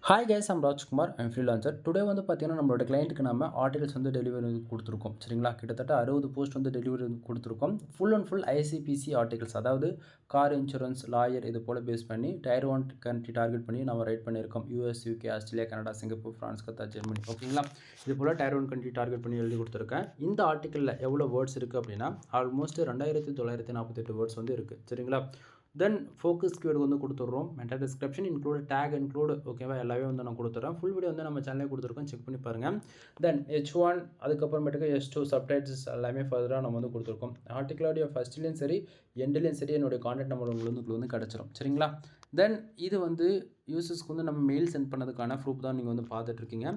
Hi guys, I'm Rajkumar. I'm freelancer. Today வந்து பார்த்தீங்கன்னா நம்மளோட கிளைண்ட்டுக்கு நம்ம ஆர்டிகல்ஸ் வந்து டெலிவரி கொடுத்துருக்கோம். சரிங்களா, கிட்டத்தட்ட 60 போஸ்ட் வந்து டெலிவரி கொடுத்துருக்கோம். Full and full ICPC articles, அதாவது கார் இன்சூரன்ஸ், லாயர், இது போல் பேஸ் பண்ணி டயர் 1 கண்ட்ரி டார்கெட் பண்ணி நம்ம ரைட் பண்ணியிருக்கோம். US, UK, Australia, Canada, Singapore, France, Qatar, Germany. ஓகேங்களா, இது போல் டயர் 1 கண்ட்ரி டார்கெட் பண்ணி எழுதி கொடுத்துருக்கேன். இந்த ஆர்டிக்கலில் எவ்வளோ வேர்ட்ஸ் இருக்குது அப்படின்னா ஆல்மோஸ்ட் 2948 வேர்ட்ஸ் வந்து இருக்குது. சரிங்களா, தென் ஃபோக்கஸ் கீவேர்டு வந்து கொடுத்துட்றோம். Meta description include, take include, ஓகேவா, எல்லாமே வந்து நான் கொடுத்துட்றேன். ஃபுல் வீடியோ வந்து நம்ம சேனலே கொடுத்துருக்கோம், செக் பண்ணி பாருங்கள். தென் H1, அதுக்கப்புறமேட்டுக்கு H2 சப்டைட்டில்ஸ் எல்லாமே ஃபர்தராக நம்ம வந்து கொடுத்துருக்கோம். ஆர்டிக்கலோடைய ஃபஸ்ட்லேயும் சரி எண்ட்லேயும் சரி என்னுடைய கான்டாக்ட் நம்பர் உங்களுக்கு வந்து கிடச்சிரும். சரிங்களா, தென் இது வந்து யூசர்ஸ்க்கு வந்து நம்ம மெயில் சென்ட் பண்ணதுக்கான ப்ரூஃப் தான் நீங்கள் வந்து பார்த்துட்ருக்கீங்க.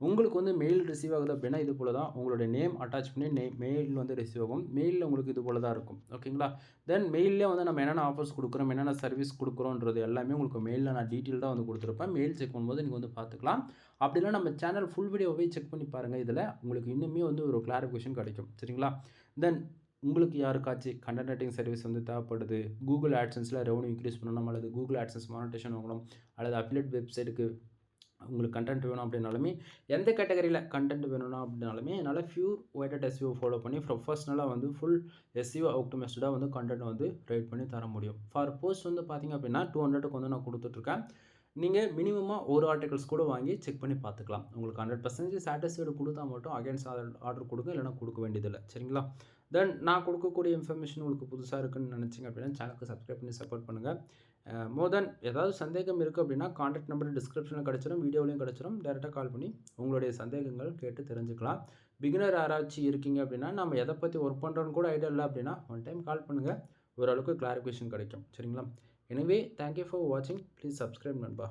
உங்களுக்கு வந்து மெயில் ரிசீவ் ஆகுது அப்படின்னா இது போல் தான் உங்களுடைய நேம் அட்டாச் பண்ணி மெயில் வந்து ரிசீவ் ஆகும். மெயிலில் உங்களுக்கு இது போல் தான் இருக்கும். ஓகேங்களா, தென் மெயிலே வந்து நம்ம என்னென்ன ஆஃபர்ஸ் கொடுக்குறோம், என்னென்ன சர்வீஸ் கொடுக்குறோன்றது எல்லாமே உங்களுக்கு மெயிலில் நான் டீட்டெயில்டாக வந்து கொடுத்துருப்பேன். மெயில் செக் பண்ணும்போது நீங்கள் வந்து பார்த்துக்கலாம். அப்படிலாம் நம்ம சேனல் ஃபுல் வீடியோவே செக் பண்ணி பாருங்கள். இதில் உங்களுக்கு இன்னுமே வந்து ஒரு கிளாரிஃபிகேஷன் கிடைக்கும். சரிங்களா, தென் உங்களுக்கு யாருக்காச்சும் கண்டென்ட் ரைட்டிங் சர்வீஸ் வந்து தேவைப்படுது, கூகுள் ஆட்சன்ஸில் ரெவன்யூ இன்க்ரீஸ் பண்ணணும், அல்லது கூகுள் ஆட்சன்ஸ் மானிட்டேஷன் வாங்கணும், அல்லது அஃபிலியேட் வெப்சைட்டுக்கு உங்களுக்கு கண்டென்ட் வேணும் அப்படின்னாலுமே, எந்த கேட்டகரியில் கண்டென்ட் வேணும்னா அப்படின்னாலுமே என்னால் ஃபியூர் ஒயிட்டட் எஸ்இஓ ஃபாலோ பண்ணி ப்ரொஃபஷனலாக வந்து ஃபுல் எஸ்இஓ ஆப்டிமைஸ்டாக வந்து கண்டென்ட் வந்து ரைட் பண்ணி தர முடியும். ஃபார் போஸ்ட் வந்து பார்த்திங்க அப்படின்னா 200க்கு வந்து நான் கொடுத்துட்ருக்கேன். நீங்கள் மினிமமாக ஒரு ஆர்டிகல்ஸ் கூட வாங்கி செக் பண்ணி பார்த்துக்கலாம். உங்களுக்கு 100% சாட்டிஸ்ஃபைடு கொடுத்தா மட்டும் அகைன்ஸ்ட் ஆர்டர் கொடுங்க, இல்லைனா கொடுக்க வேண்டியதில்லை. சரிங்களா, தென் நான் கொடுக்கக்கூடிய இன்ஃபர்மேஷன் உங்களுக்கு புதுசாக இருக்குன்னு நினச்சிங்க அப்படின்னா சேனலுக்கு சப்ஸ்கிரைப் பண்ணி சப்போர்ட் பண்ணுங்கள். மோர் தென் ஏதாவது சந்தேகம் இருக்குது அப்படின்னா கான்டாக்ட் நம்பர் டிஸ்கிரிப்ஷனில் கிடச்சிரும், வீடியோலையும் கிடச்சிரும். டேரெக்டாக கால் பண்ணி உங்களுடைய சந்தேகங்கள் கேட்டு தெரிஞ்சுக்கலாம். பிகினர் யாராச்சும் இருக்கீங்க அப்படின்னா நம்ம எதை பற்றி ஒர்க் பண்ணுறோன்னு கூட ஐடியா இல்லை அப்படின்னா ஒன் டைம் கால் பண்ணுங்கள், ஓரளவுக்கு கிளாரிஃபிகேஷன் கிடைக்கும். சரிங்களா, எனவே தேங்க்யூ ஃபார் வாட்சிங். ப்ளீஸ் சப்ஸ்கிரைப் நண்பா.